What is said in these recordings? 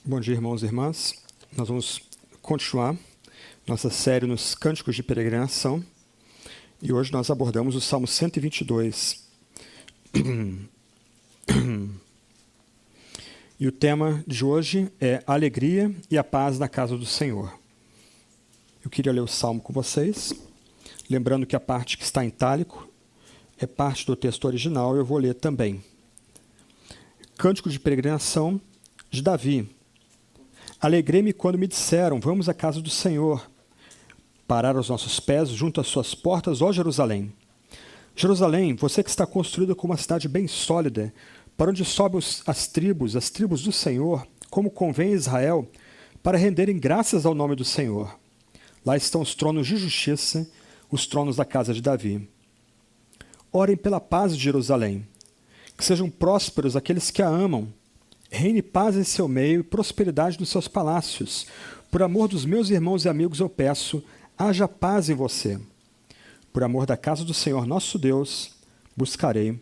Bom dia, irmãos e irmãs. Nós vamos continuar nossa série nos Cânticos de Peregrinação e hoje nós abordamos o Salmo 122. E o tema de hoje é a alegria e a paz na casa do Senhor. Eu queria ler o Salmo com vocês, lembrando que a parte que está em itálico é parte do texto original e eu vou ler também. Cântico de Peregrinação de Davi. Alegrei-me quando me disseram, vamos à casa do Senhor, parar os nossos pés junto às suas portas, ó Jerusalém. Jerusalém, você que está construída como uma cidade bem sólida, para onde sobem as tribos do Senhor, como convém a Israel, para renderem graças ao nome do Senhor. Lá estão os tronos de justiça, os tronos da casa de Davi. Orem pela paz de Jerusalém, que sejam prósperos aqueles que a amam. Reine paz em seu meio e prosperidade nos seus palácios. Por amor dos meus irmãos e amigos eu peço, haja paz em você. Por amor da casa do Senhor nosso Deus, buscarei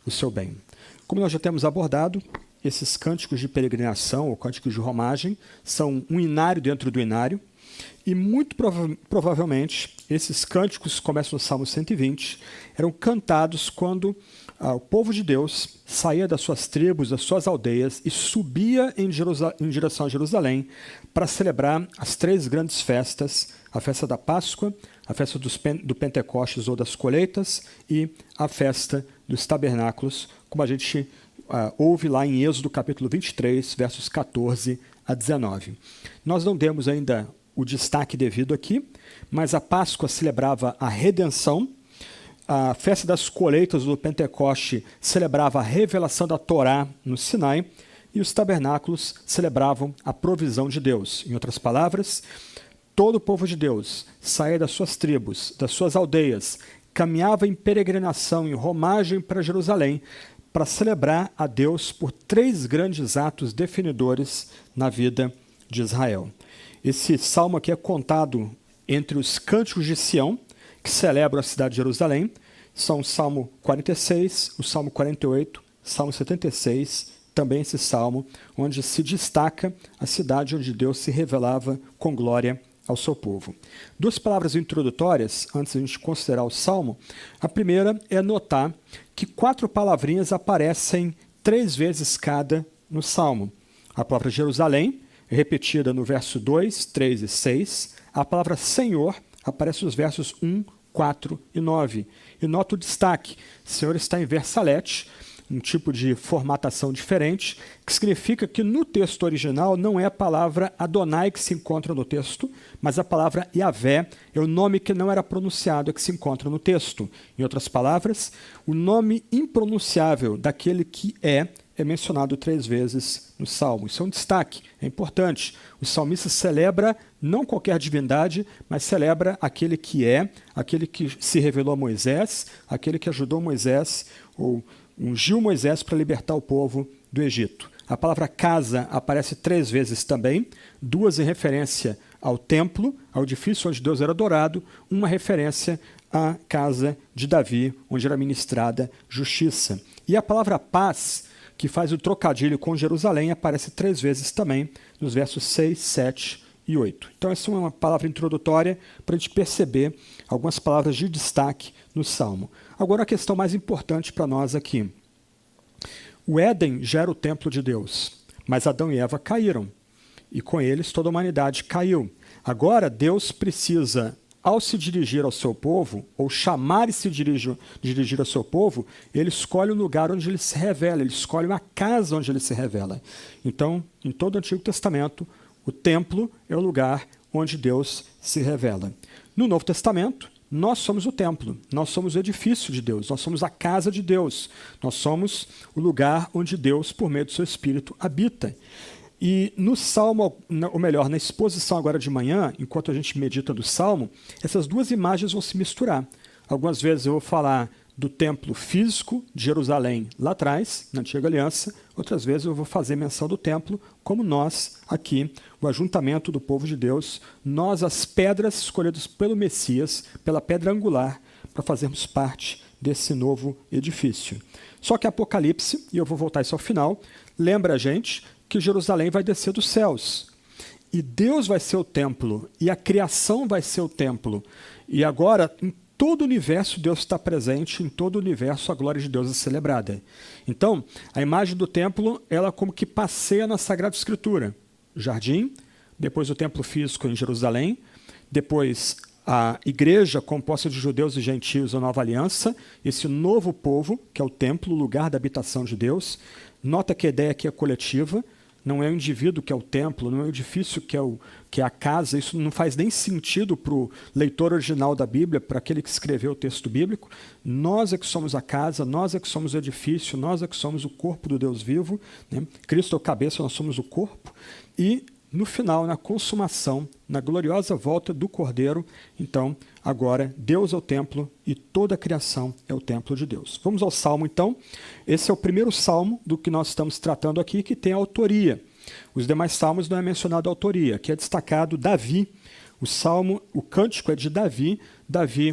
o seu bem. Como nós já temos abordado, esses cânticos de peregrinação, ou cânticos de romagem, são um inário dentro do inário, e muito provavelmente esses cânticos, começam no Salmo 120, eram cantados quando o povo de Deus saía das suas tribos, das suas aldeias e subia em direção a Jerusalém para celebrar as três grandes festas, a festa da Páscoa, a festa do Pentecostes ou das colheitas e a festa dos tabernáculos, como a gente ouve lá em Êxodo capítulo 23, versos 14 a 19. Nós não demos ainda o destaque devido aqui, mas a Páscoa celebrava a redenção, a festa das colheitas do Pentecoste celebrava a revelação da Torá no Sinai e os tabernáculos celebravam a provisão de Deus. Em outras palavras, todo o povo de Deus saía das suas tribos, das suas aldeias, caminhava em peregrinação, em romagem para Jerusalém, para celebrar a Deus por três grandes atos definidores na vida de Israel. Esse salmo aqui é contado entre os cânticos de Sião, que celebram a cidade de Jerusalém, são o Salmo 46, o Salmo 48, Salmo 76, também esse salmo, onde se destaca a cidade onde Deus se revelava com glória ao seu povo. Duas palavras introdutórias, antes de a gente considerar o salmo. A primeira é notar que 4 palavrinhas aparecem 3 vezes cada no salmo. A palavra Jerusalém, repetida no verso 2, 3 e 6. A palavra Senhor aparece nos versos 1, 4 e 9. E nota o destaque. Senhor está em versalete, um tipo de formatação diferente, que significa que no texto original não é a palavra Adonai que se encontra no texto, mas a palavra Yahvé é o nome que não era pronunciado, que se encontra no texto. Em outras palavras, o nome impronunciável daquele que é mencionado 3 vezes no Salmo. Isso é um destaque, é importante. O salmista celebra não qualquer divindade, mas celebra aquele que é, aquele que se revelou a Moisés, aquele que ajudou Moisés, ou ungiu Moisés para libertar o povo do Egito. A palavra casa aparece 3 vezes também, 2 em referência ao templo, ao edifício onde Deus era adorado, uma referência à casa de Davi, onde era ministrada justiça. E a palavra paz, que faz o trocadilho com Jerusalém, aparece 3 vezes também, nos versos 6, 7 e 8. Então, essa é uma palavra introdutória para a gente perceber algumas palavras de destaque no Salmo. Agora, a questão mais importante para nós aqui. O Éden já era o templo de Deus, mas Adão e Eva caíram, e com eles toda a humanidade caiu. Agora, Deus precisa, ao se dirigir ao seu povo, ou chamar e se dirigir ao seu povo, ele escolhe o lugar onde ele se revela, ele escolhe uma casa onde ele se revela. Então, em todo o Antigo Testamento, o templo é o lugar onde Deus se revela. No Novo Testamento, nós somos o templo, nós somos o edifício de Deus, nós somos a casa de Deus, nós somos o lugar onde Deus, por meio do seu Espírito, habita. E no Salmo, ou melhor, na exposição agora de manhã, enquanto a gente medita do Salmo, essas 2 imagens vão se misturar. Algumas vezes eu vou falar do templo físico de Jerusalém lá atrás, na Antiga Aliança, outras vezes eu vou fazer menção do templo, como nós aqui, o ajuntamento do povo de Deus, nós as pedras escolhidas pelo Messias, pela pedra angular, para fazermos parte desse novo edifício. Só que Apocalipse, e eu vou voltar isso ao final, lembra a gente que Jerusalém vai descer dos céus. E Deus vai ser o templo, e a criação vai ser o templo. E agora, em todo o universo, Deus está presente, em todo o universo a glória de Deus é celebrada. Então, a imagem do templo, ela como que passeia na Sagrada Escritura. Jardim, depois o templo físico em Jerusalém, depois a igreja composta de judeus e gentios, a nova aliança, esse novo povo, que é o templo, o lugar da habitação de Deus. Nota que a ideia aqui é coletiva, não é o indivíduo que é o templo, não é o edifício que é a casa. Isso não faz nem sentido para o leitor original da Bíblia, para aquele que escreveu o texto bíblico. Nós é que somos a casa, nós é que somos o edifício, nós é que somos o corpo do Deus vivo, né? Cristo é o cabeça, nós somos o corpo. E no final, na consumação, na gloriosa volta do Cordeiro, então, agora, Deus é o templo e toda a criação é o templo de Deus. Vamos ao Salmo, então. Esse é o primeiro Salmo do que nós estamos tratando aqui, que tem autoria. Os demais Salmos não é mencionado a autoria, que é destacado Davi. O cântico é de Davi,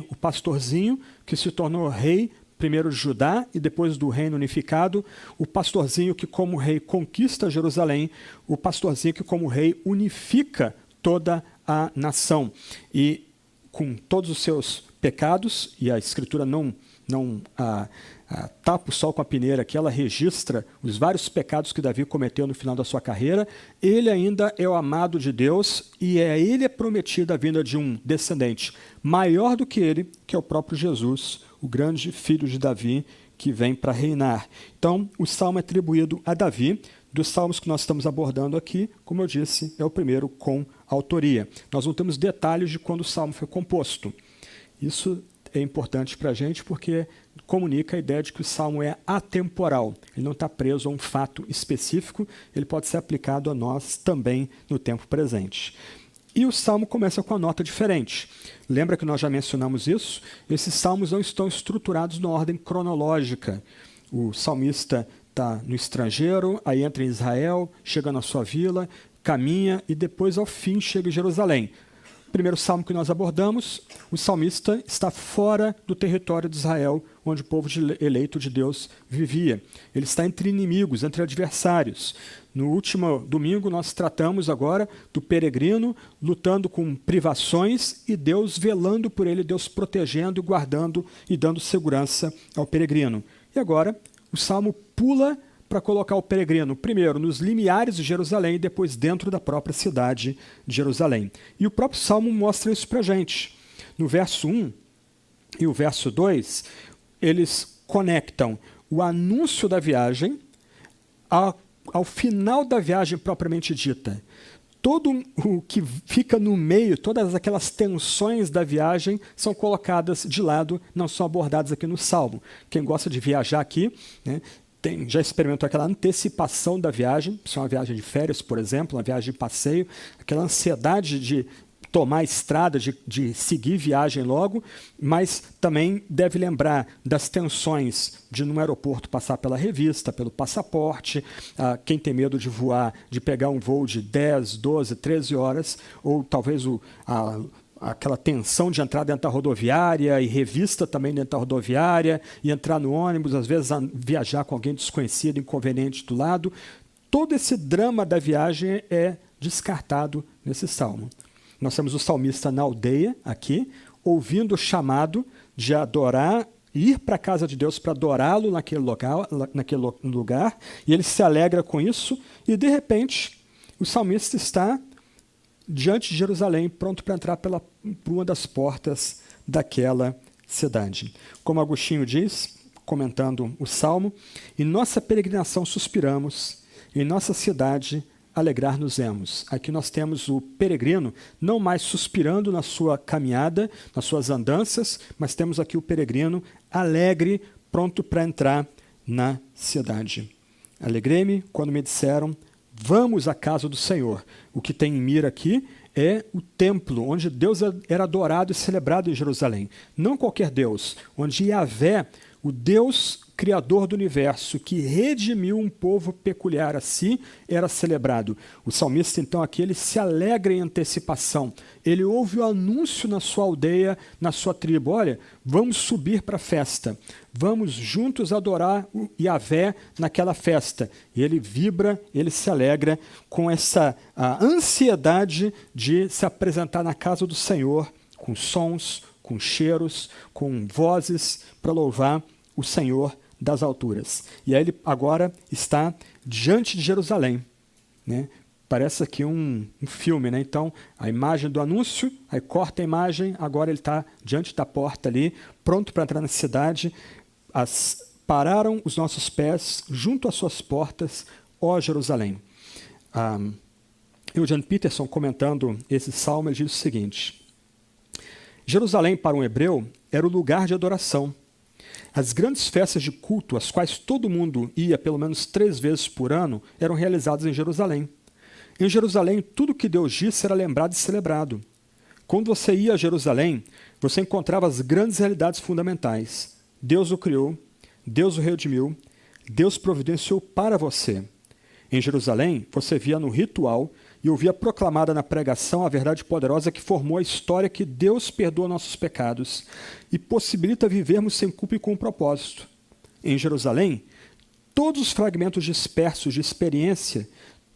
o pastorzinho, que se tornou rei, primeiro de Judá e depois do reino unificado, o pastorzinho que como rei conquista Jerusalém, o pastorzinho que como rei unifica toda a nação. E com todos os seus pecados, e a Escritura não tapa o sol com a peneira, que ela registra os vários pecados que Davi cometeu no final da sua carreira, ele ainda é o amado de Deus e a ele é prometida a vinda de um descendente maior do que ele, que é o próprio Jesus, o grande filho de Davi, que vem para reinar. Então, o salmo é atribuído a Davi. Dos salmos que nós estamos abordando aqui, como eu disse, é o primeiro com autoria. Nós não temos detalhes de quando o salmo foi composto. Isso é importante para a gente porque comunica a ideia de que o salmo é atemporal. Ele não está preso a um fato específico, ele pode ser aplicado a nós também no tempo presente. E o salmo começa com uma nota diferente. Lembra que nós já mencionamos isso? Esses salmos não estão estruturados na ordem cronológica. O salmista está no estrangeiro, aí entra em Israel, chega na sua vila, caminha e depois, ao fim, chega em Jerusalém. O primeiro salmo que nós abordamos, o salmista está fora do território de Israel, onde o povo eleito de Deus vivia. Ele está entre inimigos, entre adversários. No último domingo, nós tratamos agora do peregrino lutando com privações e Deus velando por ele, Deus protegendo, guardando e dando segurança ao peregrino. E agora, o salmo pula para colocar o peregrino, primeiro, nos limiares de Jerusalém e depois dentro da própria cidade de Jerusalém. E o próprio Salmo mostra isso para a gente. No verso 1 e o verso 2, eles conectam o anúncio da viagem ao final da viagem propriamente dita. Todo o que fica no meio, todas aquelas tensões da viagem são colocadas de lado, não são abordadas aqui no Salmo. Quem gosta de viajar aqui, né, já experimentou aquela antecipação da viagem, se é uma viagem de férias, por exemplo, uma viagem de passeio, aquela ansiedade de tomar a estrada, de seguir viagem logo, mas também deve lembrar das tensões de no aeroporto passar pela revista, pelo passaporte, quem tem medo de voar, de pegar um voo de 10, 12, 13 horas, ou talvez aquela tensão de entrar dentro da rodoviária e revista também dentro da rodoviária e entrar no ônibus, às vezes viajar com alguém desconhecido, inconveniente do lado. Todo esse drama da viagem é descartado nesse salmo. Nós temos o salmista na aldeia aqui, ouvindo o chamado de adorar, ir para a casa de Deus para adorá-lo naquele lugar, e ele se alegra com isso, e de repente o salmista está diante de Jerusalém, pronto para entrar por uma das portas daquela cidade. Como Agostinho diz, comentando o Salmo, em nossa peregrinação suspiramos, em nossa cidade alegrar-nos-emos. Aqui nós temos o peregrino não mais suspirando na sua caminhada, nas suas andanças, mas temos aqui o peregrino alegre, pronto para entrar na cidade. Alegrei-me quando me disseram, vamos à casa do Senhor. O que tem em mira aqui é o templo, onde Deus era adorado e celebrado em Jerusalém. Não qualquer Deus, onde Yahvé, o Deus criador do universo, que redimiu um povo peculiar a si, era celebrado. O salmista, então, aqui, ele se alegra em antecipação. Ele ouve o anúncio na sua aldeia, na sua tribo. Olha, vamos subir para a festa. Vamos juntos adorar o Yahvé naquela festa. E ele vibra, ele se alegra com essa ansiedade de se apresentar na casa do Senhor, com sons, com cheiros, com vozes, para louvar o Senhor das alturas. E aí ele agora está diante de Jerusalém, né? Parece aqui um filme, né? Então, a imagem do anúncio, aí corta a imagem, agora ele está diante da porta ali, pronto para entrar na cidade. Pararam os nossos pés junto às suas portas, ó Jerusalém. Eugene Peterson, comentando esse salmo, ele diz o seguinte: Jerusalém, para um hebreu, era o lugar de adoração. As grandes festas de culto, às quais todo mundo ia pelo menos 3 vezes por ano, eram realizadas em Jerusalém. Em Jerusalém, tudo que Deus disse era lembrado e celebrado. Quando você ia a Jerusalém, você encontrava as grandes realidades fundamentais. Deus o criou, Deus o redimiu, Deus providenciou para você. Em Jerusalém, você via no ritual e ouvia proclamada na pregação a verdade poderosa que formou a história que Deus perdoa nossos pecados e possibilita vivermos sem culpa e com propósito. Em Jerusalém, todos os fragmentos dispersos de experiência,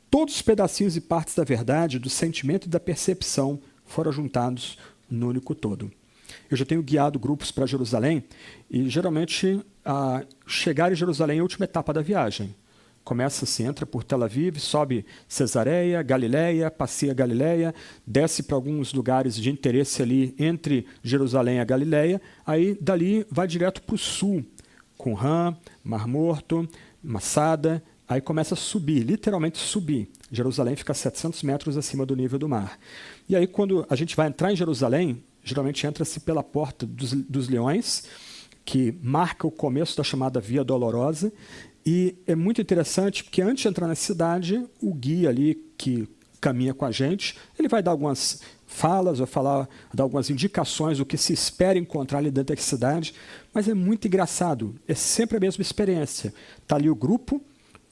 todos os pedacinhos e partes da verdade, do sentimento e da percepção foram juntados no único todo. Eu já tenho guiado grupos para Jerusalém e, geralmente, chegar em Jerusalém é a última etapa da viagem. Começa assim, entra por Tel Aviv, sobe Cesareia, Galileia, passeia Galileia, desce para alguns lugares de interesse ali entre Jerusalém e a Galileia, aí dali vai direto para o sul, Qumran, Mar Morto, Massada, aí começa a subir, literalmente subir. Jerusalém fica a 700 metros acima do nível do mar. E aí quando a gente vai entrar em Jerusalém, geralmente entra-se pela Porta dos Leões, que marca o começo da chamada Via Dolorosa. E é muito interessante porque antes de entrar na cidade, o guia ali que caminha com a gente, ele vai dar algumas falas, dar algumas indicações do que se espera encontrar ali dentro da cidade, mas é muito engraçado, é sempre a mesma experiência. Está ali o grupo,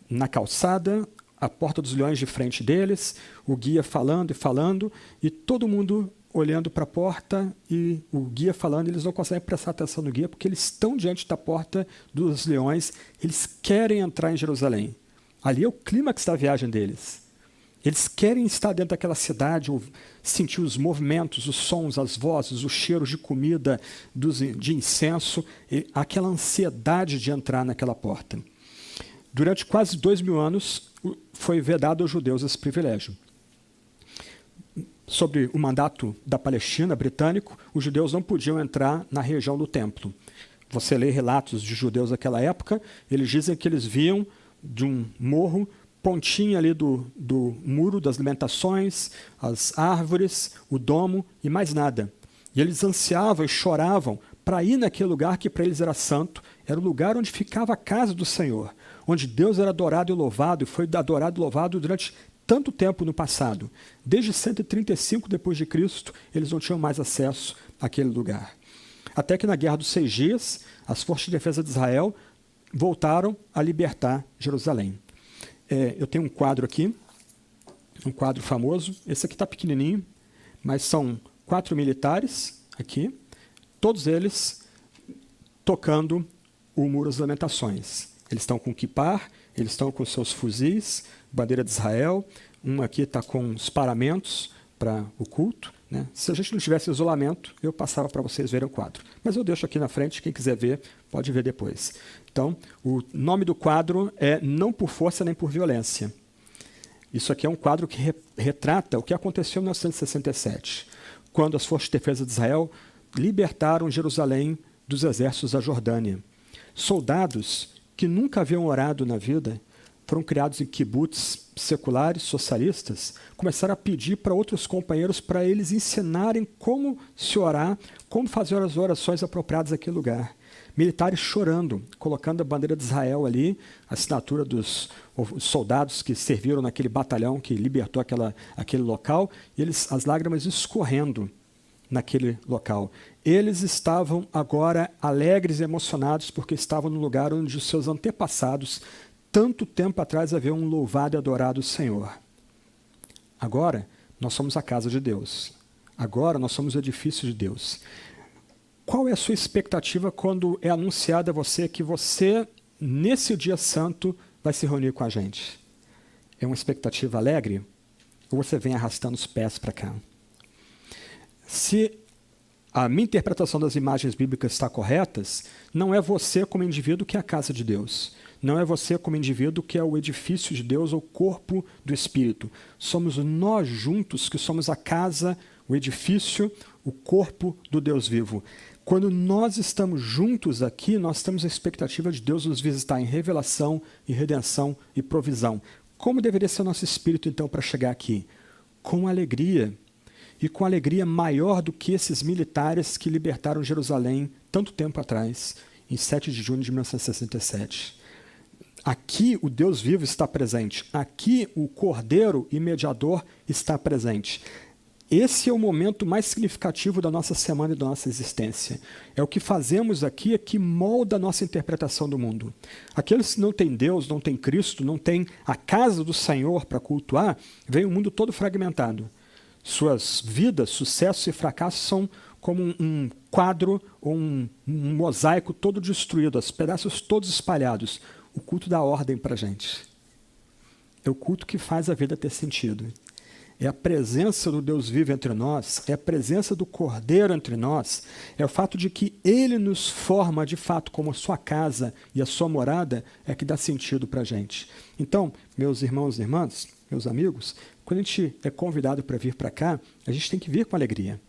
na calçada, a Porta dos Leões de frente deles, o guia falando, e todo mundo olhando para a porta e o guia falando, eles não conseguem prestar atenção no guia porque eles estão diante da Porta dos Leões, eles querem entrar em Jerusalém. Ali é o clímax da viagem deles. Eles querem estar dentro daquela cidade, sentir os movimentos, os sons, as vozes, os cheiros de comida, de incenso, aquela ansiedade de entrar naquela porta. Durante quase 2000 anos, foi vedado aos judeus esse privilégio. Sobre o mandato da Palestina britânico, os judeus não podiam entrar na região do templo. Você lê relatos de judeus daquela época, eles dizem que eles viam de um morro, pontinha ali do muro das lamentações, as árvores, o domo e mais nada. E eles ansiavam e choravam para ir naquele lugar que para eles era santo, era o lugar onde ficava a casa do Senhor, onde Deus era adorado e louvado, e foi adorado e louvado durante tanto tempo no passado. Desde 135 depois de Cristo, eles não tinham mais acesso àquele lugar. Até que na Guerra dos 6 Dias, as forças de defesa de Israel voltaram a libertar Jerusalém. Eu tenho um quadro aqui, um quadro famoso. Esse aqui está pequenininho, mas são 4 militares aqui, todos eles tocando o Muro das Lamentações. Eles estão com kippar, eles estão com seus fuzis, bandeira de Israel, um aqui está com os paramentos para o culto. Né? Se a gente não tivesse isolamento, eu passava para vocês verem o quadro. Mas eu deixo aqui na frente, quem quiser ver, pode ver depois. Então, o nome do quadro é Não por Força nem por Violência. Isso aqui é um quadro que retrata o que aconteceu em 1967, quando as forças de defesa de Israel libertaram Jerusalém dos exércitos da Jordânia. Soldados que nunca haviam orado na vida, foram criados em kibbutz seculares, socialistas, começaram a pedir para outros companheiros para eles ensinarem como se orar, como fazer as orações apropriadas naquele lugar. Militares chorando, colocando a bandeira de Israel ali, a assinatura dos soldados que serviram naquele batalhão que libertou aquele local, e as lágrimas escorrendo. naquele local. Eles estavam agora alegres e emocionados porque estavam no lugar onde os seus antepassados, tanto tempo atrás, haviam louvado e adorado o Senhor. Agora, nós somos a casa de Deus. Agora, nós somos o edifício de Deus. Qual é a sua expectativa quando é anunciado a você que você, nesse dia santo, vai se reunir com a gente? É uma expectativa alegre? Ou você vem arrastando os pés para cá? Se a minha interpretação das imagens bíblicas está correta, não é você como indivíduo que é a casa de Deus. Não é você como indivíduo que é o edifício de Deus ou corpo do Espírito. Somos nós juntos que somos a casa, o edifício, o corpo do Deus vivo. Quando nós estamos juntos aqui, nós temos a expectativa de Deus nos visitar em revelação, e redenção e provisão. Como deveria ser o nosso espírito, então, para chegar aqui? Com alegria. E com alegria maior do que esses militares que libertaram Jerusalém tanto tempo atrás, em 7 de junho de 1967. Aqui o Deus vivo está presente. Aqui o Cordeiro e Mediador está presente. Esse é o momento mais significativo da nossa semana e da nossa existência. É o que fazemos aqui, é que molda a nossa interpretação do mundo. Aqueles que não têm Deus, não têm Cristo, não têm a casa do Senhor para cultuar, veem o mundo todo fragmentado. Suas vidas, sucessos e fracassos são como um quadro ou um mosaico todo destruído, os pedaços todos espalhados. O culto dá ordem para a gente. É o culto que faz a vida ter sentido. É a presença do Deus vivo entre nós, é a presença do Cordeiro entre nós, é o fato de que Ele nos forma de fato como a sua casa e a sua morada, é que dá sentido para a gente. Então, meus irmãos e irmãs, meus amigos, quando a gente é convidado para vir para cá, a gente tem que vir com alegria.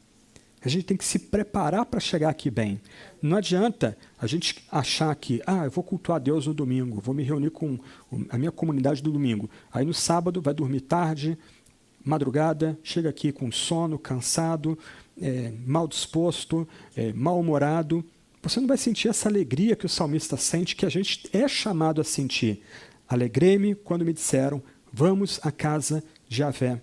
A gente tem que se preparar para chegar aqui bem. Não adianta a gente achar que, eu vou cultuar a Deus no domingo, vou me reunir com a minha comunidade do domingo. Aí no sábado vai dormir tarde, madrugada, chega aqui com sono, cansado, mal disposto, mal-humorado. Você não vai sentir essa alegria que o salmista sente, que a gente é chamado a sentir. Alegrei-me quando me disseram, vamos à casa de Javé.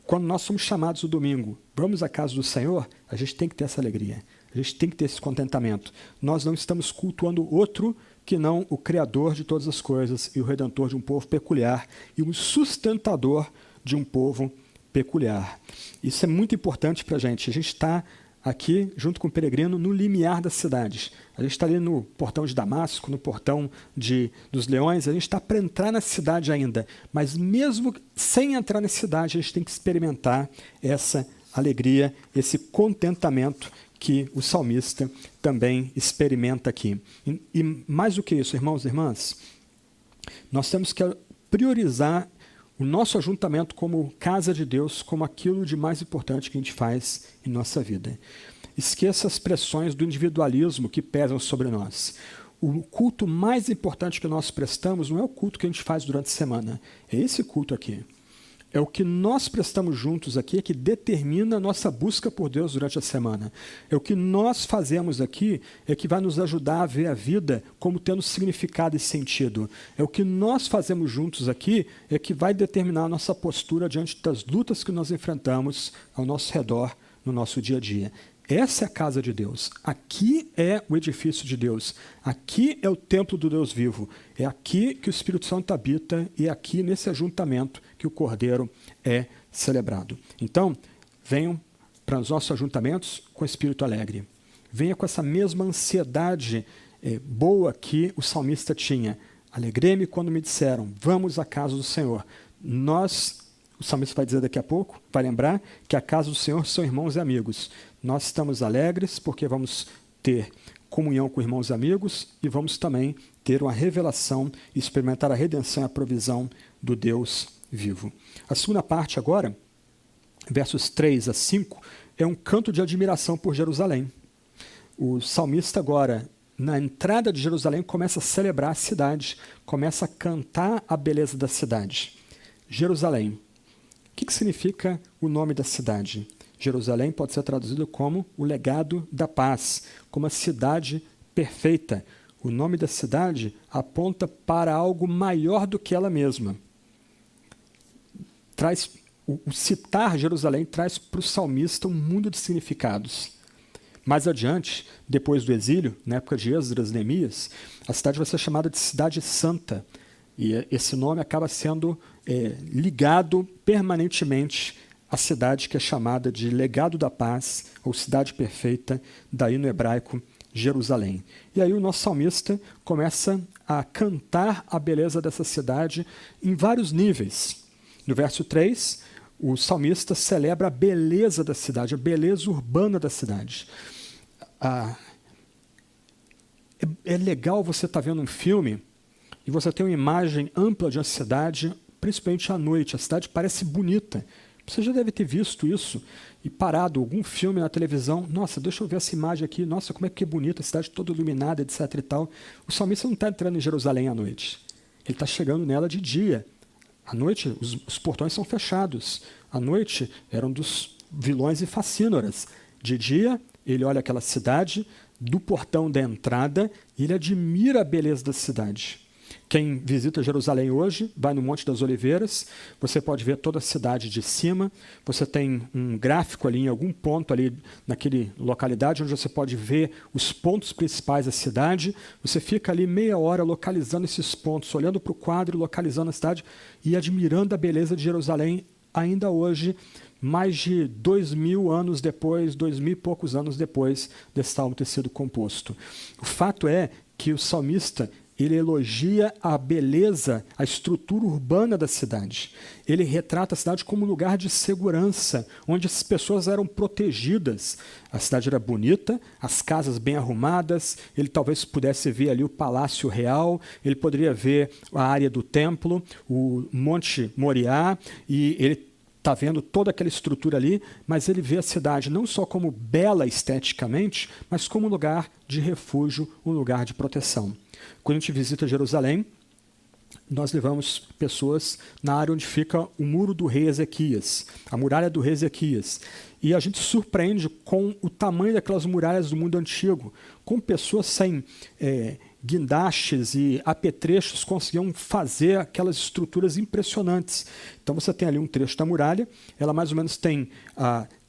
Quando nós somos chamados no domingo, vamos à casa do Senhor, a gente tem que ter essa alegria, a gente tem que ter esse contentamento. Nós não estamos cultuando outro que não o Criador de todas as coisas e o Redentor de um povo peculiar e o sustentador de um povo peculiar. Isso é muito importante para a gente. A gente está aqui, junto com o peregrino, no limiar das cidades. A gente está ali no portão de Damasco, no portão dos Leões, a gente está para entrar na cidade ainda. Mas mesmo sem entrar na cidade, a gente tem que experimentar essa alegria, esse contentamento que o salmista também experimenta aqui. E mais do que isso, irmãos e irmãs, nós temos que priorizar o nosso ajuntamento como casa de Deus, como aquilo de mais importante que a gente faz em nossa vida. Esqueça as pressões do individualismo que pesam sobre nós. O culto mais importante que nós prestamos não é o culto que a gente faz durante a semana, é esse culto aqui. É o que nós prestamos juntos aqui que determina a nossa busca por Deus durante a semana. É o que nós fazemos aqui que vai nos ajudar a ver a vida como tendo significado e sentido. É o que nós fazemos juntos aqui que vai determinar a nossa postura diante das lutas que nós enfrentamos ao nosso redor no nosso dia a dia. Essa é a casa de Deus. Aqui é o edifício de Deus. Aqui é o templo do Deus vivo. É aqui que o Espírito Santo habita e é aqui nesse ajuntamento que o Cordeiro é celebrado. Então, venham para os nossos ajuntamentos com espírito alegre. Venha com essa mesma ansiedade boa que o salmista tinha. Alegrei-me quando me disseram, vamos à casa do Senhor. O salmista vai dizer daqui a pouco, vai lembrar que a casa do Senhor são irmãos e amigos. Nós estamos alegres porque vamos ter comunhão com irmãos e amigos e vamos também ter uma revelação e experimentar a redenção e a provisão do Deus vivo. A segunda parte agora, versos 3 a 5, é um canto de admiração por Jerusalém. O salmista agora, na entrada de Jerusalém, começa a celebrar a cidade, começa a cantar a beleza da cidade. Jerusalém. O que significa o nome da cidade? Jerusalém pode ser traduzido como o legado da paz, como a cidade perfeita. O nome da cidade aponta para algo maior do que ela mesma. Traz o citar Jerusalém traz para o salmista um mundo de significados. Mais adiante, depois do exílio, na época de Esdras e Neemias, a cidade vai ser chamada de Cidade Santa. E esse nome acaba sendo ligado permanentemente à cidade que é chamada de Legado da Paz, ou Cidade Perfeita, daí no hebraico, Jerusalém. E aí o nosso salmista começa a cantar a beleza dessa cidade em vários níveis. No verso 3, o salmista celebra a beleza da cidade, a beleza urbana da cidade. É legal você estar vendo um filme e você tem uma imagem ampla de uma cidade, principalmente à noite. A cidade parece bonita. Você já deve ter visto isso e parado algum filme na televisão. Nossa, deixa eu ver essa imagem aqui. Nossa, como é que é bonita, a cidade toda iluminada, etc. e tal. O salmista não está entrando em Jerusalém à noite. Ele está chegando nela de dia. À noite, os portões são fechados. À noite, eram dos vilões e facínoras. De dia, ele olha aquela cidade, do portão da entrada, e ele admira a beleza da cidade. Quem visita Jerusalém hoje, vai no Monte das Oliveiras, você pode ver toda a cidade de cima, você tem um gráfico ali em algum ponto ali naquele localidade onde você pode ver os pontos principais da cidade, você fica ali meia hora localizando esses pontos, olhando para o quadro, localizando a cidade e admirando a beleza de Jerusalém ainda hoje, mais de 2.000 anos depois, 2.000 e poucos anos depois desse salmo ter sido composto. O fato é que o salmista ele elogia a beleza, a estrutura urbana da cidade. Ele retrata a cidade como um lugar de segurança, onde as pessoas eram protegidas. A cidade era bonita, as casas bem arrumadas, ele talvez pudesse ver ali o Palácio Real, ele poderia ver a área do templo, o Monte Moriá, e ele está vendo toda aquela estrutura ali, mas ele vê a cidade não só como bela esteticamente, mas como um lugar de refúgio, um lugar de proteção. Quando a gente visita Jerusalém, nós levamos pessoas na área onde fica o muro do rei Ezequias, a muralha do rei Ezequias. E a gente surpreende com o tamanho daquelas muralhas do mundo antigo, com pessoas sem guindastes e apetrechos conseguiam fazer aquelas estruturas impressionantes. Então você tem ali um trecho da muralha, ela mais ou menos tem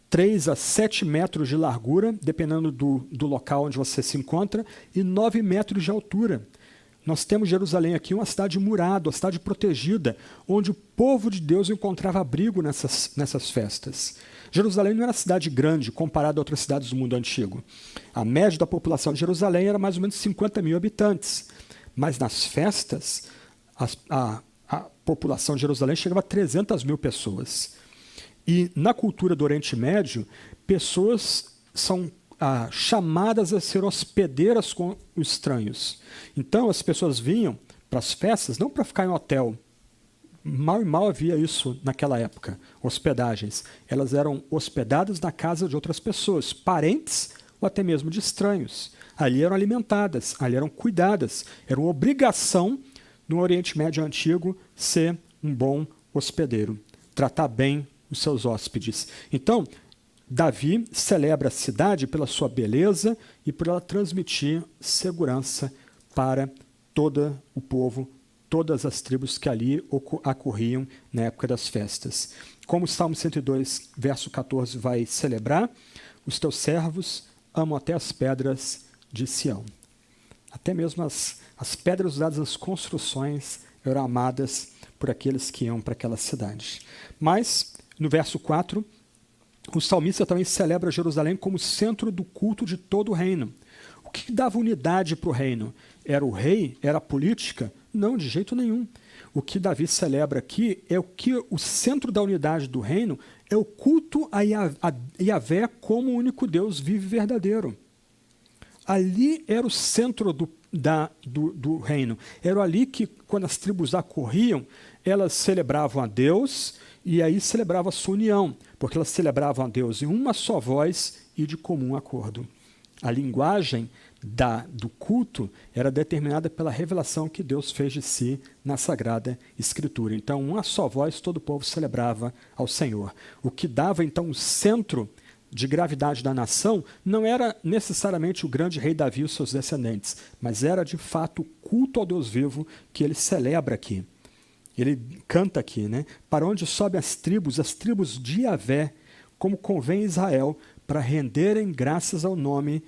3 a 7 metros de largura, dependendo do local onde você se encontra, e 9 metros de altura. Nós temos Jerusalém aqui, uma cidade murada, uma cidade protegida, onde o povo de Deus encontrava abrigo nessas festas. Jerusalém não era cidade grande comparada a outras cidades do mundo antigo. A média da população de Jerusalém era mais ou menos 50.000 habitantes. Mas nas festas, a população de Jerusalém chegava a 300.000 pessoas. E na cultura do Oriente Médio, pessoas são chamadas a ser hospedeiras com os estranhos. Então as pessoas vinham para as festas não para ficar em hotel. Mal e mal havia isso naquela época, hospedagens. Elas eram hospedadas na casa de outras pessoas, parentes ou até mesmo de estranhos. Ali eram alimentadas, ali eram cuidadas. Era uma obrigação no Oriente Médio Antigo ser um bom hospedeiro, tratar bem os seus hóspedes. Então, Davi celebra a cidade pela sua beleza e por ela transmitir segurança para todo o povo, todas as tribos que ali ocorriam na época das festas. Como o Salmo 102, verso 14, vai celebrar, os teus servos amam até as pedras de Sião. Até mesmo as pedras usadas nas construções eram amadas por aqueles que iam para aquela cidade. Mas, no verso 4, o salmista também celebra Jerusalém como centro do culto de todo o reino. O que dava unidade para o reino? Era o rei? Era a política? Não, de jeito nenhum. O que Davi celebra aqui é o centro da unidade do reino é o culto a Yahvé como o único Deus vivo e verdadeiro. Ali era o centro do reino. Era ali que, quando as tribos acorriam, elas celebravam a Deus e aí celebravam a sua união, porque elas celebravam a Deus em uma só voz e de comum acordo. A linguagem do culto era determinada pela revelação que Deus fez de si na Sagrada Escritura. Então, uma só voz, todo o povo celebrava ao Senhor. O que dava, então, o centro de gravidade da nação não era necessariamente o grande rei Davi e os seus descendentes, mas era, de fato, o culto ao Deus vivo que ele celebra aqui. Ele canta aqui, né? Para onde sobem as tribos de Yahvé, como convém Israel, para renderem graças ao nome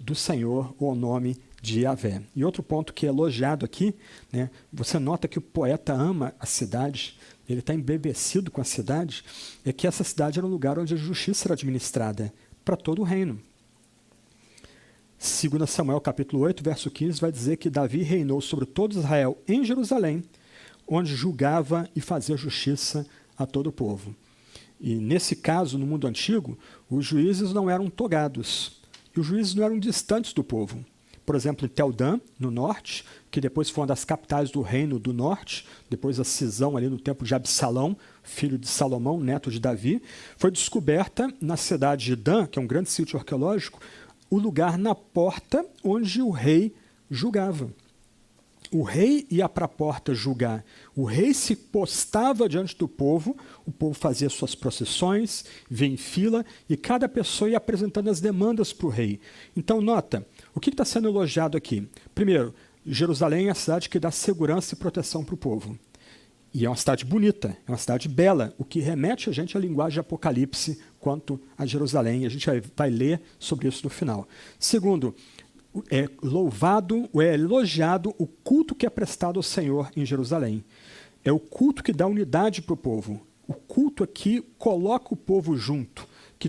do Senhor ou ao nome de Yahvé. E outro ponto que é elogiado aqui, né? Você nota que o poeta ama a cidade, ele está embebecido com a cidade, é que essa cidade era um lugar onde a justiça era administrada para todo o reino. 2 Samuel capítulo 8, verso 15, vai dizer que Davi reinou sobre todo Israel em Jerusalém, onde julgava e fazia justiça a todo o povo. E nesse caso, no mundo antigo, os juízes não eram togados, e os juízes não eram distantes do povo. Por exemplo, em Tel-Dan, no norte, que depois foi uma das capitais do reino do norte, depois da cisão ali no tempo de Absalão, filho de Salomão, neto de Davi, foi descoberta na cidade de Dan, que é um grande sítio arqueológico, o lugar na porta onde o rei julgava. O rei ia para a porta julgar. O rei se postava diante do povo, o povo fazia suas procissões, vinha em fila, e cada pessoa ia apresentando as demandas para o rei. Então, nota, o que está sendo elogiado aqui? Primeiro, Jerusalém é a cidade que dá segurança e proteção para o povo. E é uma cidade bonita, é uma cidade bela, o que remete a gente à linguagem de Apocalipse quanto a Jerusalém. A gente vai ler sobre isso no final. Segundo, é louvado, ou é elogiado o culto que é prestado ao Senhor em Jerusalém. É o culto que dá unidade para o povo. O culto aqui coloca o povo junto, que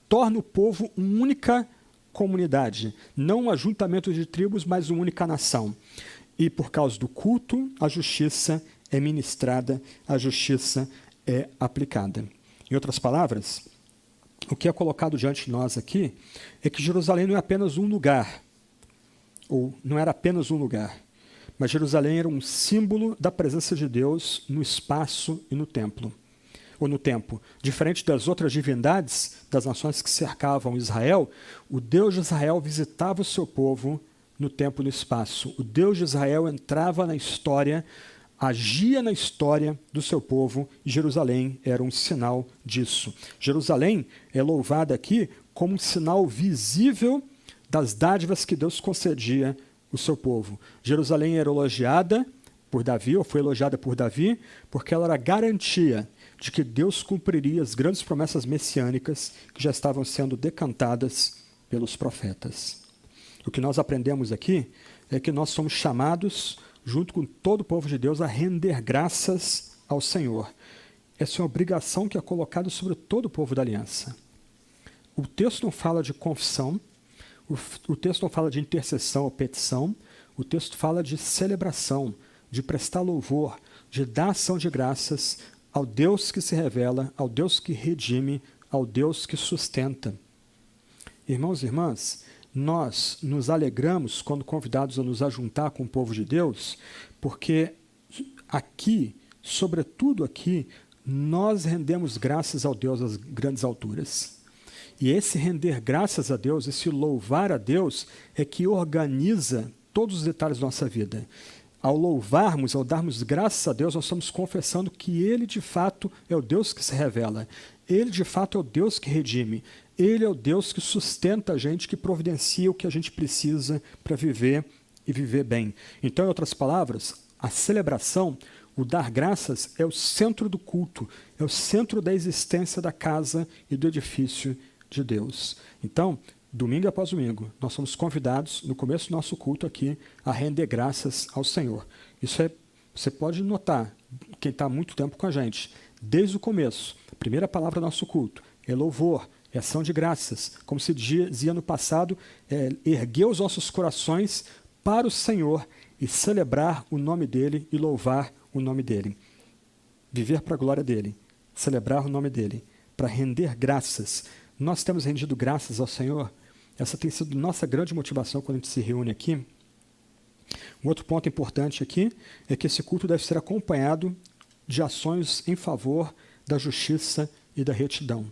torna o povo uma única comunidade, não um ajuntamento de tribos, mas uma única nação. E por causa do culto, a justiça é ministrada, a justiça é aplicada. Em outras palavras, o que é colocado diante de nós aqui é que Jerusalém não é apenas um lugar, ou não era apenas um lugar, mas Jerusalém era um símbolo da presença de Deus no espaço e no templo, ou no tempo. Diferente das outras divindades das nações que cercavam Israel, o Deus de Israel visitava o seu povo no tempo e no espaço. O Deus de Israel entrava na história, agia na história do seu povo, e Jerusalém era um sinal disso. Jerusalém é louvada aqui como um sinal visível das dádivas que Deus concedia ao seu povo. Jerusalém era elogiada por Davi, ou foi elogiada por Davi, porque ela era garantia de que Deus cumpriria as grandes promessas messiânicas que já estavam sendo decantadas pelos profetas. O que nós aprendemos aqui é que nós somos chamados, junto com todo o povo de Deus, a render graças ao Senhor. Essa é uma obrigação que é colocada sobre todo o povo da aliança. O texto não fala de confissão, o texto não fala de intercessão ou petição, o texto fala de celebração, de prestar louvor, de dar ação de graças ao Deus que se revela, ao Deus que redime, ao Deus que sustenta. Irmãos e irmãs, nós nos alegramos quando convidados a nos ajuntar com o povo de Deus, porque aqui, sobretudo aqui, nós rendemos graças ao Deus às grandes alturas. E esse render graças a Deus, esse louvar a Deus, é que organiza todos os detalhes da nossa vida. Ao louvarmos, ao darmos graças a Deus, nós estamos confessando que Ele, de fato, é o Deus que se revela. Ele, de fato, é o Deus que redime. Ele é o Deus que sustenta a gente, que providencia o que a gente precisa para viver e viver bem. Então, em outras palavras, a celebração, o dar graças, é o centro do culto, é o centro da existência da casa e do edifício de Deus. Então, domingo após domingo, nós somos convidados, no começo do nosso culto aqui, a render graças ao Senhor. Isso você pode notar, quem está há muito tempo com a gente, desde o começo, a primeira palavra do nosso culto é louvor, é ação de graças. Como se dizia no passado, erguer os nossos corações para o Senhor e celebrar o nome dEle e louvar o nome dEle. Viver para a glória dEle, celebrar o nome dEle, para render graças. Nós temos rendido graças ao Senhor. Essa tem sido nossa grande motivação quando a gente se reúne aqui. Um outro ponto importante aqui é que esse culto deve ser acompanhado de ações em favor da justiça e da retidão.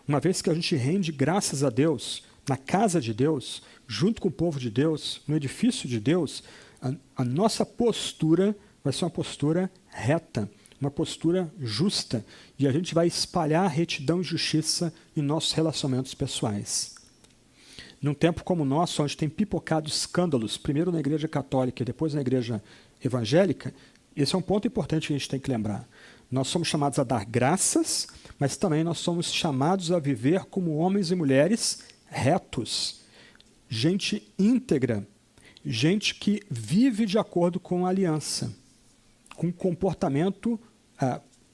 Uma vez que a gente rende graças a Deus, na casa de Deus, junto com o povo de Deus, no edifício de Deus, a nossa postura vai ser uma postura reta, uma postura justa, e a gente vai espalhar retidão e justiça em nossos relacionamentos pessoais. Num tempo como o nosso, onde tem pipocado escândalos, primeiro na igreja católica e depois na igreja evangélica, esse é um ponto importante que a gente tem que lembrar. Nós somos chamados a dar graças, mas também nós somos chamados a viver como homens e mulheres retos, gente íntegra, gente que vive de acordo com a aliança, com um comportamento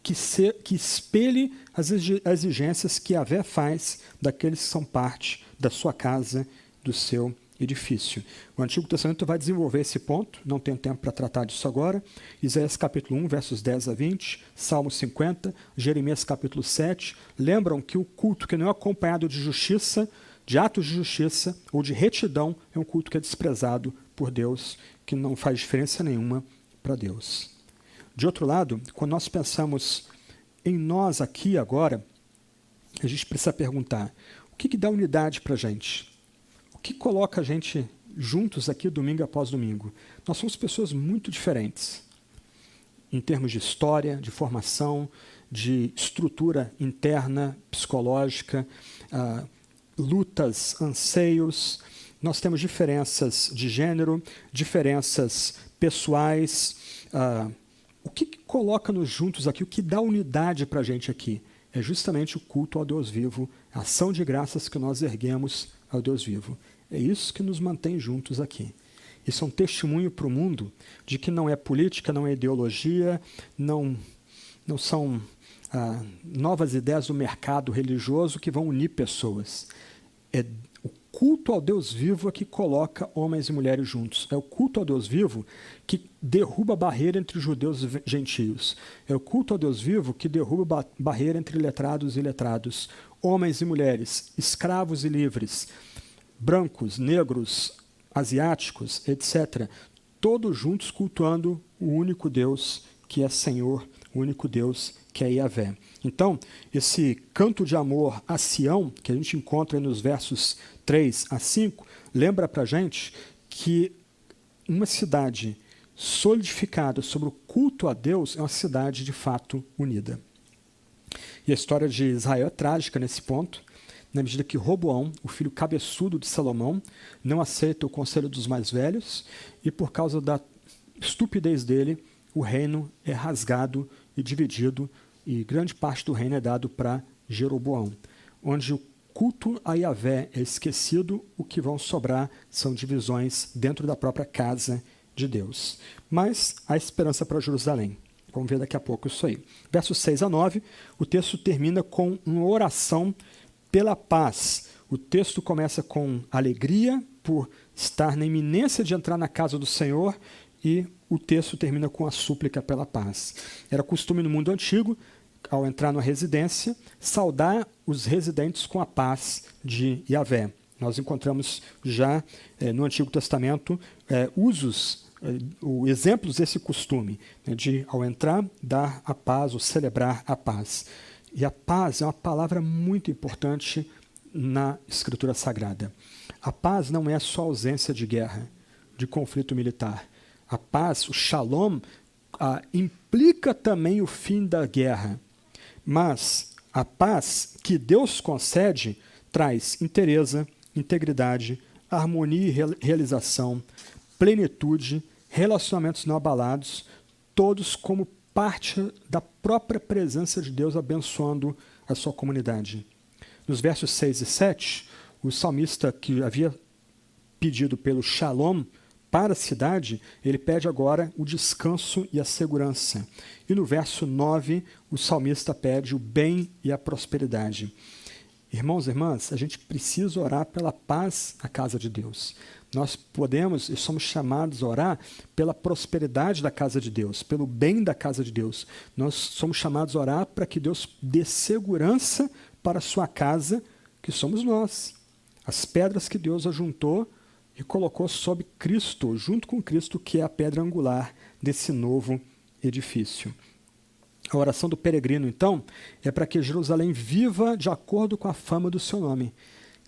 que espelhe as exigências que Yahvé faz daqueles que são parte da sua casa, do seu edifício. O Antigo Testamento vai desenvolver esse ponto, não tenho tempo para tratar disso agora. Isaías capítulo 1, versos 10 a 20, Salmo 50, Jeremias capítulo 7, lembram que o culto que não é acompanhado de justiça, de atos de justiça ou de retidão, é um culto que é desprezado por Deus, que não faz diferença nenhuma para Deus. De outro lado, quando nós pensamos em nós aqui agora, a gente precisa perguntar, o que dá unidade para a gente? O que coloca a gente juntos aqui domingo após domingo? Nós somos pessoas muito diferentes, em termos de história, de formação, de estrutura interna, psicológica, lutas, anseios. Nós temos diferenças de gênero, diferenças pessoais. O que coloca-nos juntos aqui, o que dá unidade para a gente aqui? É justamente o culto ao Deus vivo, a ação de graças que nós erguemos ao Deus vivo. É isso que nos mantém juntos aqui. Isso é um testemunho para o mundo de que não é política, não é ideologia, não são novas ideias do mercado religioso que vão unir pessoas. É o culto ao Deus vivo que coloca homens e mulheres juntos. É o culto ao Deus vivo que derruba a barreira entre judeus e gentios. É o culto ao Deus vivo que derruba a barreira entre letrados e iletrados, homens e mulheres, escravos e livres, brancos, negros, asiáticos, etc. Todos juntos cultuando o único Deus que é Senhor, o único Deus que é Yahvé. Então, esse canto de amor a Sião, que a gente encontra nos versos 3 a 5, lembra para a gente que uma cidade solidificada sobre o culto a Deus é uma cidade de fato unida. E a história de Israel é trágica nesse ponto, na medida que Roboão, o filho cabeçudo de Salomão, não aceita o conselho dos mais velhos e, por causa da estupidez dele, o reino é rasgado e dividido e grande parte do reino é dado para Jeroboão. Onde o culto a Yahvé é esquecido, o que vão sobrar são divisões dentro da própria casa de Deus. Mas há esperança para Jerusalém. Vamos ver daqui a pouco isso aí. Versos 6 a 9, o texto termina com uma oração pela paz. O texto começa com alegria por estar na iminência de entrar na casa do Senhor e o texto termina com a súplica pela paz. Era costume no mundo antigo, ao entrar numa residência, saudar os residentes com a paz de Yahvé. Nós encontramos já no Antigo Testamento exemplos desse costume, de, ao entrar, dar a paz ou celebrar a paz. E a paz é uma palavra muito importante na Escritura Sagrada. A paz não é só ausência de guerra, de conflito militar. A paz, o shalom, implica também o fim da guerra. Mas a paz que Deus concede traz inteireza, integridade, harmonia e realização, plenitude, relacionamentos não abalados, todos como parte da própria presença de Deus abençoando a sua comunidade. Nos versos 6 e 7, o salmista que havia pedido pelo shalom para a cidade, ele pede agora o descanso e a segurança. E no verso 9, o salmista pede o bem e a prosperidade. Irmãos e irmãs, a gente precisa orar pela paz na casa de Deus. Nós podemos e somos chamados a orar pela prosperidade da casa de Deus, pelo bem da casa de Deus. Nós somos chamados a orar para que Deus dê segurança para a sua casa, que somos nós. As pedras que Deus ajuntou e colocou sob Cristo, junto com Cristo, que é a pedra angular desse novo edifício. A oração do peregrino, então, é para que Jerusalém viva de acordo com a fama do seu nome.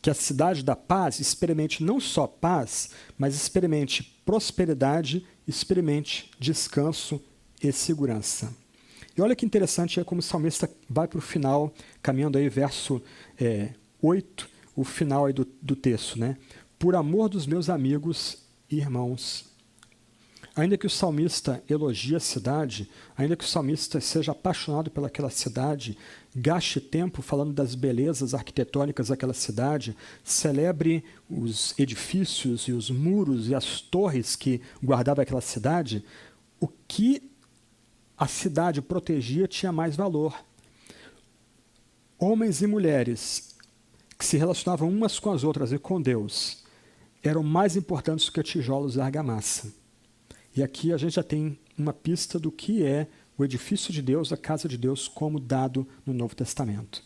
Que a cidade da paz experimente não só paz, mas experimente prosperidade, experimente descanso e segurança. E olha que interessante, é como o salmista vai para o final, caminhando aí, verso 8, o final aí do texto, né? Por amor dos meus amigos e irmãos. ainda que o salmista elogie a cidade, ainda que o salmista seja apaixonado pelaquela cidade, gaste tempo falando das belezas arquitetônicas daquela cidade, celebre os edifícios e os muros e as torres que guardavam aquela cidade, o que a cidade protegia tinha mais valor. Homens e mulheres que se relacionavam umas com as outras e com Deus eram mais importantes do que tijolos e argamassa. E aqui a gente já tem uma pista do que é o edifício de Deus, a casa de Deus, como dado no Novo Testamento.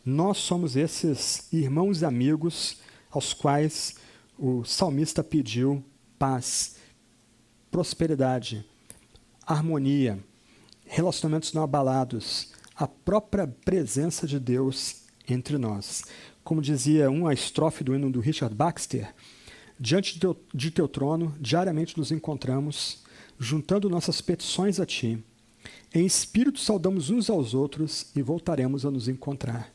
Nós somos esses irmãos e amigos aos quais o salmista pediu paz, prosperidade, harmonia, relacionamentos não abalados, a própria presença de Deus entre nós. Como dizia uma estrofe do hino do Richard Baxter, diante de teu trono, diariamente nos encontramos, juntando nossas petições a ti. Em espírito saudamos uns aos outros e voltaremos a nos encontrar.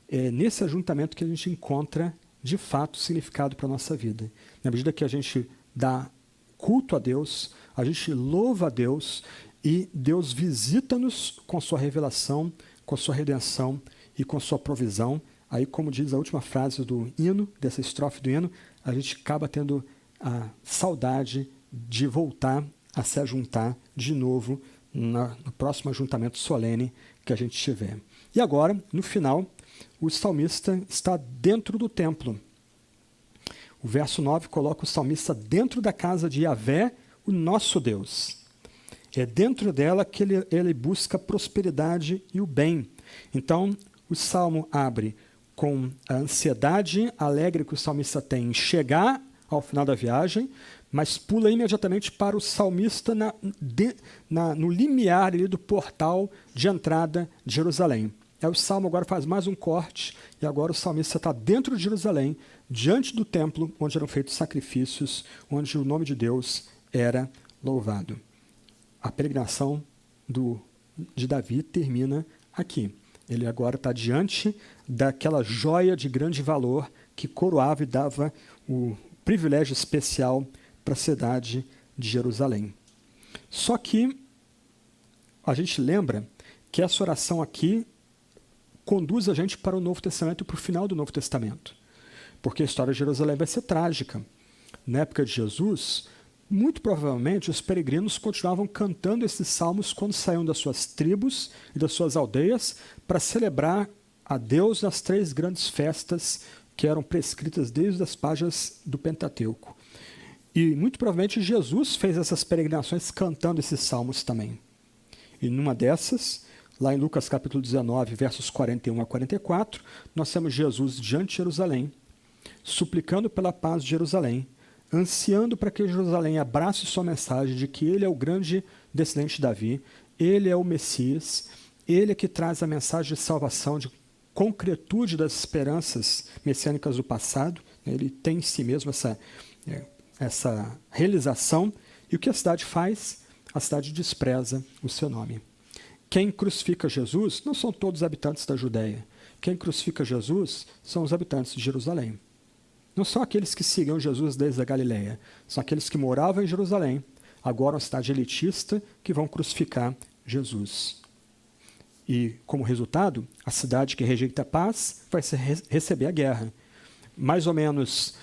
É nesse ajuntamento que a gente encontra, de fato, significado para a nossa vida. Na medida que a gente dá culto a Deus, a gente louva a Deus e Deus visita-nos com sua revelação, com sua redenção e com sua provisão. Aí, como diz a última frase do hino, dessa estrofe do hino, a gente acaba tendo a saudade de voltar a se ajuntar de novo no próximo ajuntamento solene que a gente tiver. E agora, no final, o salmista está dentro do templo. O verso 9 coloca o salmista dentro da casa de Yahvé, o nosso Deus. É dentro dela que ele busca a prosperidade e o bem. Então, o salmo abre com a ansiedade alegre que o salmista tem em chegar ao final da viagem, mas pula imediatamente para o salmista no limiar ali do portal de entrada de Jerusalém. Aí o salmo agora faz mais um corte, e agora o salmista está dentro de Jerusalém, diante do templo, onde eram feitos sacrifícios, onde o nome de Deus era louvado. A peregrinação de Davi termina aqui. Ele agora está diante daquela joia de grande valor que coroava e dava o privilégio especial para a cidade de Jerusalém. Só que a gente lembra que essa oração aqui conduz a gente para o Novo Testamento e para o final do Novo Testamento. Porque a história de Jerusalém vai ser trágica. Na época de Jesus, muito provavelmente os peregrinos continuavam cantando esses salmos quando saíam das suas tribos e das suas aldeias para celebrar a Deus nas 3 grandes festas que eram prescritas desde as páginas do Pentateuco. E muito provavelmente Jesus fez essas peregrinações cantando esses salmos também. E numa dessas, lá em Lucas capítulo 19, versos 41 a 44, nós temos Jesus diante de Jerusalém, suplicando pela paz de Jerusalém, ansiando para que Jerusalém abrace sua mensagem de que ele é o grande descendente de Davi, ele é o Messias, ele é que traz a mensagem de salvação, de concretude das esperanças messiânicas do passado. Ele tem em si mesmo essa realização. E o que a cidade faz? A cidade despreza o seu nome. Quem crucifica Jesus não são todos os habitantes da Judéia. Quem crucifica Jesus são os habitantes de Jerusalém. Não são aqueles que seguiam Jesus desde a Galileia, são aqueles que moravam em Jerusalém, agora uma cidade elitista, que vão crucificar Jesus. E, como resultado, a cidade que rejeita a paz vai receber a guerra. Mais ou menos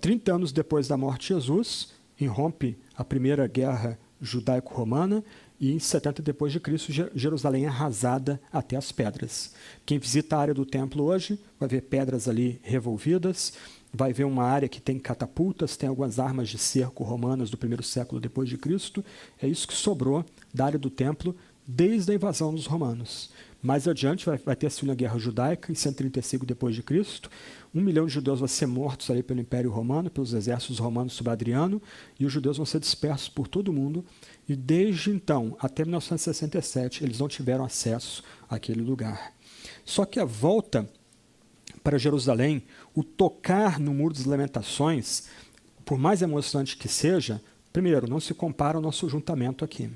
30 anos depois da morte de Jesus, irrompe a primeira guerra judaico-romana, e em 70 depois de Cristo, Jerusalém é arrasada até as pedras. Quem visita a área do templo hoje vai ver pedras ali revolvidas, vai ver uma área que tem catapultas, tem algumas armas de cerco romanas do primeiro século depois de Cristo. É isso que sobrou da área do templo desde a invasão dos romanos. Mais adiante vai ter a Segunda Guerra Judaica, em 135 depois de Cristo. 1 milhão de judeus vão ser mortos ali pelo Império Romano, pelos exércitos romanos sob Adriano, e os judeus vão ser dispersos por todo o mundo. E desde então, até 1967, eles não tiveram acesso àquele lugar. Só que a volta para Jerusalém, o tocar no Muro das Lamentações, por mais emocionante que seja, primeiro, não se compara ao nosso juntamento aqui.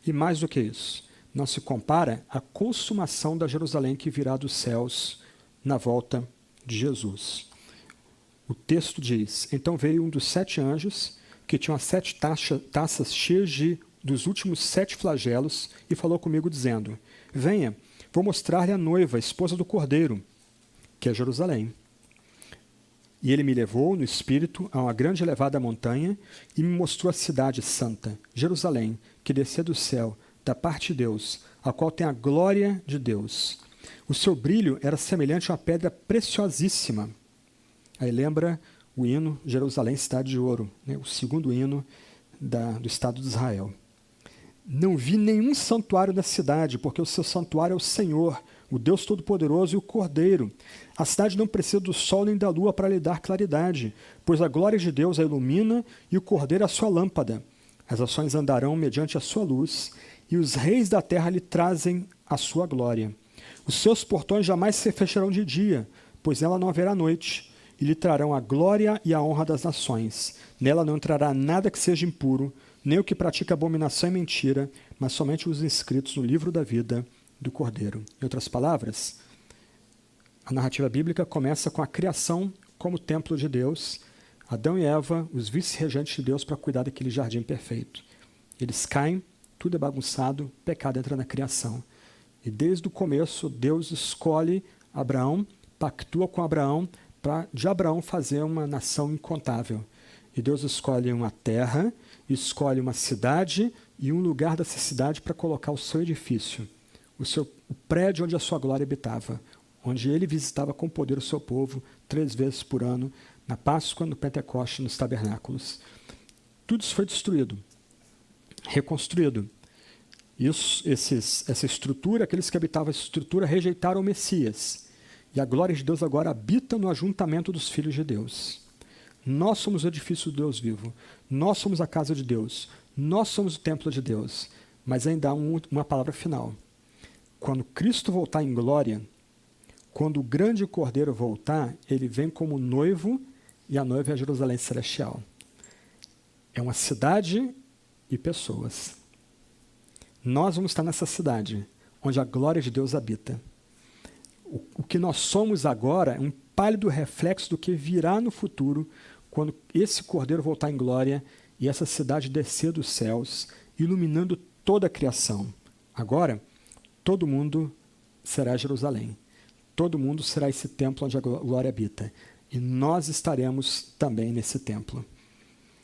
E mais do que isso, não se compara à consumação da Jerusalém que virá dos céus na volta de Jesus. O texto diz: então veio um dos 7 anjos, que tinha as 7 taças cheias dos últimos 7 flagelos, e falou comigo, dizendo: venha, vou mostrar-lhe a noiva, a esposa do Cordeiro, que é Jerusalém. E ele me levou, no espírito, a uma grande e elevada montanha, e me mostrou a cidade santa, Jerusalém, que descia do céu, da parte de Deus, a qual tem a glória de Deus. O seu brilho era semelhante a uma pedra preciosíssima. Aí lembra o hino Jerusalém, cidade de ouro, né? O segundo hino do Estado de Israel. Não vi nenhum santuário na cidade, porque o seu santuário é o Senhor, o Deus Todo-Poderoso e o Cordeiro. A cidade não precisa do sol nem da lua para lhe dar claridade, pois a glória de Deus a ilumina e o Cordeiro a sua lâmpada. As ações andarão mediante a sua luz, e os reis da terra lhe trazem a sua glória. Os seus portões jamais se fecharão de dia, pois nela não haverá noite, e lhe trarão a glória e a honra das nações. Nela não entrará nada que seja impuro, nem o que pratica abominação e mentira, mas somente os inscritos no livro da vida do Cordeiro. Em outras palavras, a narrativa bíblica começa com a criação como templo de Deus, Adão e Eva, os vice-regentes de Deus para cuidar daquele jardim perfeito. Eles caem, tudo é bagunçado, o pecado entra na criação. E desde o começo, Deus escolhe Abraão, pactua com Abraão, para de Abraão fazer uma nação incontável. E Deus escolhe uma terra, escolhe uma cidade e um lugar dessa cidade para colocar o seu edifício, o prédio onde a sua glória habitava, onde ele visitava com poder o seu povo 3 vezes por ano, na Páscoa, no Pentecoste, nos tabernáculos. Tudo isso foi destruído, reconstruído. Essa estrutura, aqueles que habitavam essa estrutura rejeitaram o Messias. E a glória de Deus agora habita no ajuntamento dos filhos de Deus. Nós somos o edifício do Deus vivo. Nós somos a casa de Deus. Nós somos o templo de Deus. Mas ainda há uma palavra final. Quando Cristo voltar em glória, quando o grande Cordeiro voltar, ele vem como noivo, e a noiva é a Jerusalém celestial. É uma cidade e pessoas. Nós vamos estar nessa cidade, onde a glória de Deus habita. O que nós somos agora é um pálido reflexo do que virá no futuro, quando esse Cordeiro voltar em glória e essa cidade descer dos céus, iluminando toda a criação. Agora, todo mundo será Jerusalém. Todo mundo será esse templo onde a glória habita. E nós estaremos também nesse templo.